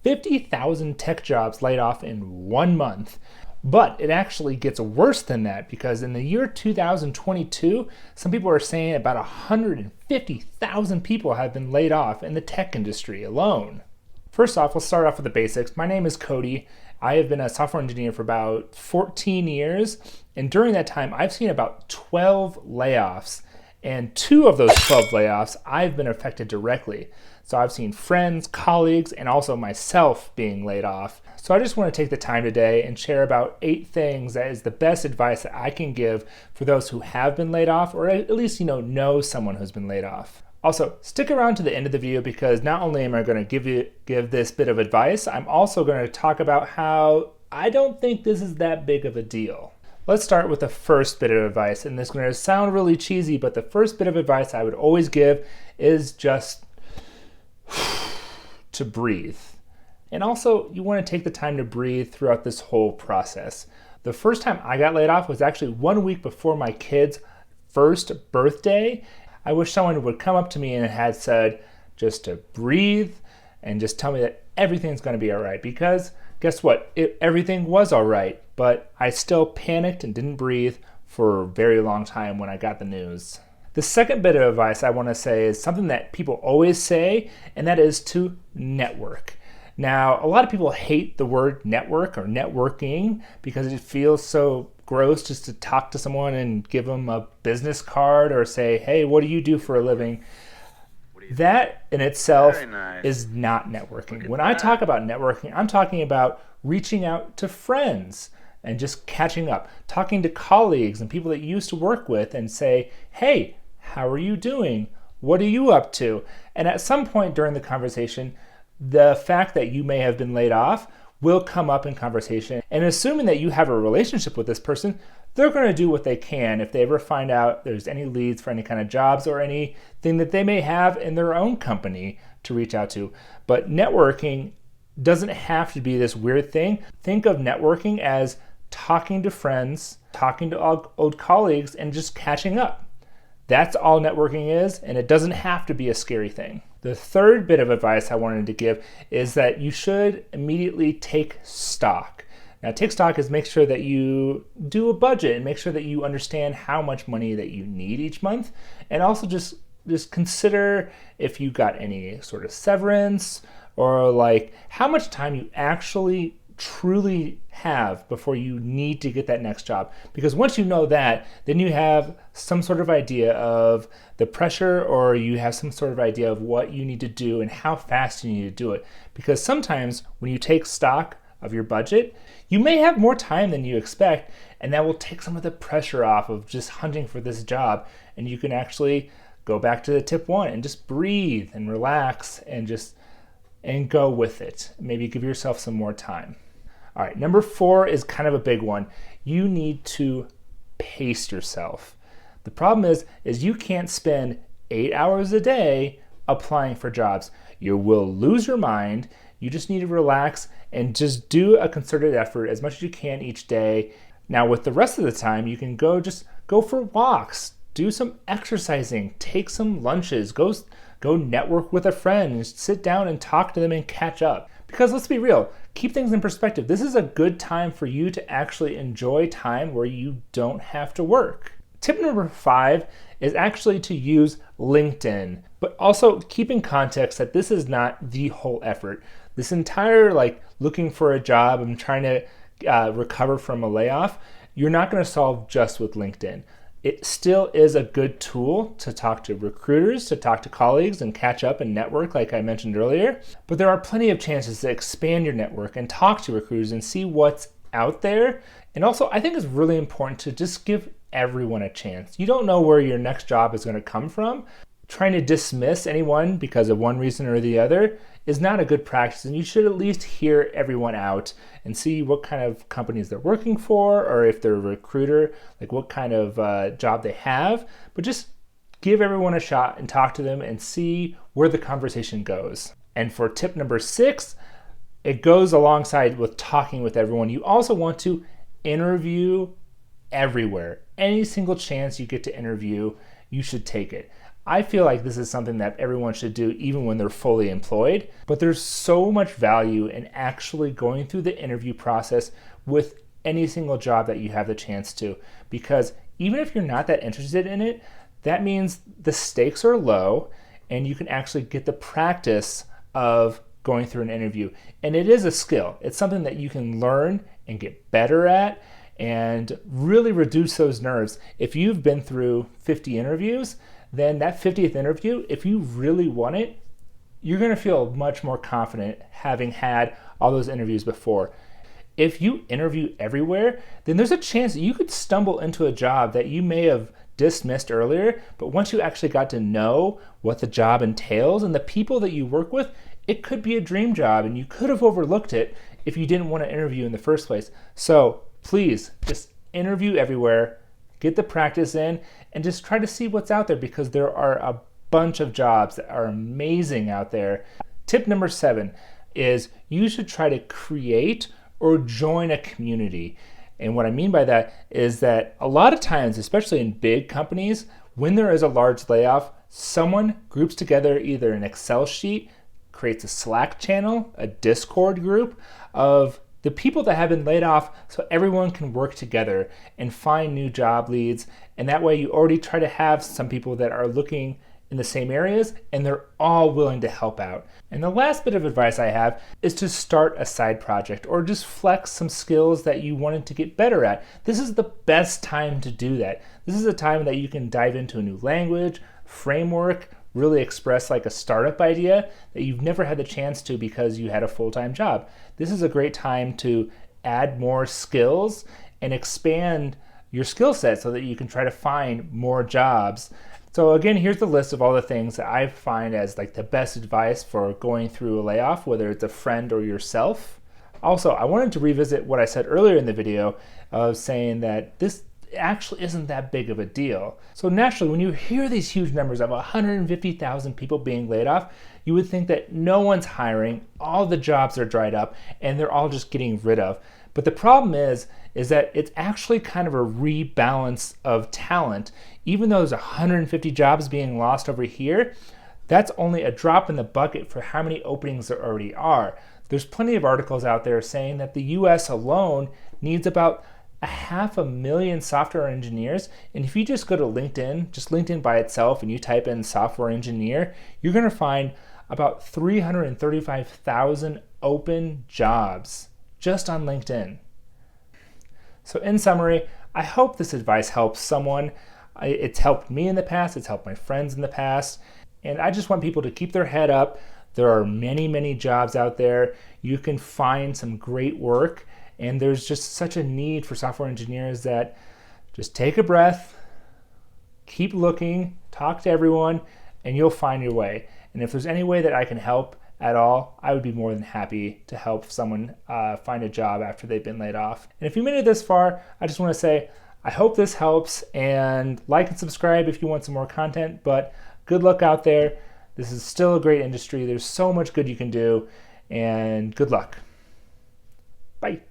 50,000 tech jobs laid off in 1 month. But it actually gets worse than that because in the year 2022, some people are saying about 150,000 people have been laid off in the tech industry alone. First off, we'll start off with the basics. My name is Cody. I have been a software engineer for about 14 years, and during that time, I've seen about 12 layoffs. And 2 of those 12 layoffs, I've been affected directly. So I've seen friends, colleagues, and also myself being laid off. So I just want to take the time today and share about 8 things that is the best advice that I can give for those who have been laid off, or at least know someone who's been laid off. Also, stick around to the end of the video because not only am I going to give this bit of advice, I'm also going to talk about how I don't think this is that big of a deal. Let's start with the first bit of advice, and this is going to sound really cheesy, but the first bit of advice I would always give is just to breathe. And also, you want to take the time to breathe throughout this whole process. The first time I got laid off was actually 1 week before my kid's first birthday. I wish someone would come up to me and had said just to breathe and just tell me that everything's going to be all right, because guess what? Everything was all right, but I still panicked and didn't breathe for a very long time when I got the news. The second bit of advice I want to say is something that people always say, and that is to network. Now, a lot of people hate the word network or networking because it feels so gross just to talk to someone and give them a business card or say, hey, what do you do for a living? That in itself is not networking. When I talk about networking, I'm talking about reaching out to friends and just catching up, talking to colleagues and people that you used to work with and say, hey, how are you doing? What are you up to? And at some point during the conversation, the fact that you may have been laid off will come up in conversation. And assuming that you have a relationship with this person, they're going to do what they can if they ever find out there's any leads for any kind of jobs or anything that they may have in their own company to reach out to. But networking doesn't have to be this weird thing. Think of networking as talking to friends, talking to old colleagues, and just catching up. That's all networking is, and it doesn't have to be a scary thing. The third bit of advice I wanted to give is that you should immediately take stock. Now, take stock is make sure that you do a budget and make sure that you understand how much money that you need each month, and also just consider if you got any sort of severance or like how much time you actually truly have before you need to get that next job. Because once you know that, then you have some sort of idea of the pressure, or you have some sort of idea of what you need to do and how fast you need to do it. Because sometimes when you take stock of your budget, you may have more time than you expect, and that will take some of the pressure off of just hunting for this job, and you can actually go back to the tip 1 and just breathe and relax and go with it. Maybe give yourself some more time. All right, number 4 is kind of a big one. You need to pace yourself. The problem is you can't spend 8 hours a day applying for jobs. You will lose your mind. You just need to relax and just do a concerted effort as much as you can each day. Now, with the rest of the time, you can go for walks, do some exercising, take some lunches, go network with a friend, and sit down and talk to them and catch up. Because let's be real, keep things in perspective. This is a good time for you to actually enjoy time where you don't have to work. Tip number 5 is actually to use LinkedIn, but also keep in context that this is not the whole effort. This entire looking for a job and trying to recover from a layoff, you're not going to solve just with LinkedIn. It still is a good tool to talk to recruiters, to talk to colleagues and catch up and network like I mentioned earlier. But there are plenty of chances to expand your network and talk to recruiters and see what's out there. And also, I think it's really important to just give everyone a chance. You don't know where your next job is going to come from. Trying to dismiss anyone because of one reason or the other is not a good practice, and you should at least hear everyone out and see what kind of companies they're working for, or if they're a recruiter, like what kind of job they have. But just give everyone a shot and talk to them and see where the conversation goes. And for tip number 6, it goes alongside with talking with everyone. You also want to interview everywhere. Any single chance you get to interview, you should take it. I feel like this is something that everyone should do even when they're fully employed, but there's so much value in actually going through the interview process with any single job that you have the chance to, because even if you're not that interested in it, that means the stakes are low and you can actually get the practice of going through an interview. And it is a skill. It's something that you can learn and get better at and really reduce those nerves. If you've been through 50 interviews, then that 50th interview, if you really want it, you're going to feel much more confident having had all those interviews before. If you interview everywhere, then there's a chance that you could stumble into a job that you may have dismissed earlier, but once you actually got to know what the job entails and the people that you work with, it could be a dream job and you could have overlooked it if you didn't want to interview in the first place. So please just interview everywhere, get the practice in, and just try to see what's out there, because there are a bunch of jobs that are amazing out there. Tip number 7 is you should try to create or join a community. And what I mean by that is that a lot of times, especially in big companies, when there is a large layoff, someone groups together either an Excel sheet, creates a Slack channel, a Discord group of the people that have been laid off, so everyone can work together and find new job leads. And that way you already try to have some people that are looking in the same areas and they're all willing to help out. And the last bit of advice I have is to start a side project or just flex some skills that you wanted to get better at. This is the best time to do that. This is a time that you can dive into a new language, framework, really express like a startup idea that you've never had the chance to because you had a full-time job. This is a great time to add more skills and expand your skill set so that you can try to find more jobs. So again, here's the list of all the things that I find as like the best advice for going through a layoff, whether it's a friend or yourself. Also, I wanted to revisit what I said earlier in the video of saying that this actually isn't that big of a deal. So naturally, when you hear these huge numbers of 150,000 people being laid off, you would think that no one's hiring, all the jobs are dried up, and they're all just getting rid of. But the problem is that it's actually kind of a rebalance of talent. Even though there's 150 jobs being lost over here, that's only a drop in the bucket for how many openings there already are. There's plenty of articles out there saying that the US alone needs about 500,000 software engineers. And if you just go to LinkedIn, just LinkedIn by itself, and you type in software engineer, you're going to find about 335,000 open jobs just on LinkedIn. So in summary, I hope this advice helps someone. It's helped me in the past, it's helped my friends in the past, and I just want people to keep their head up. There are many, many jobs out there. You can find some great work, and there's just such a need for software engineers that just take a breath, keep looking, talk to everyone, and you'll find your way. And if there's any way that I can help at all, I would be more than happy to help someone find a job after they've been laid off. And if you made it this far, I just want to say, I hope this helps, and like and subscribe if you want some more content, but good luck out there. This is still a great industry. There's so much good you can do, and good luck. Bye.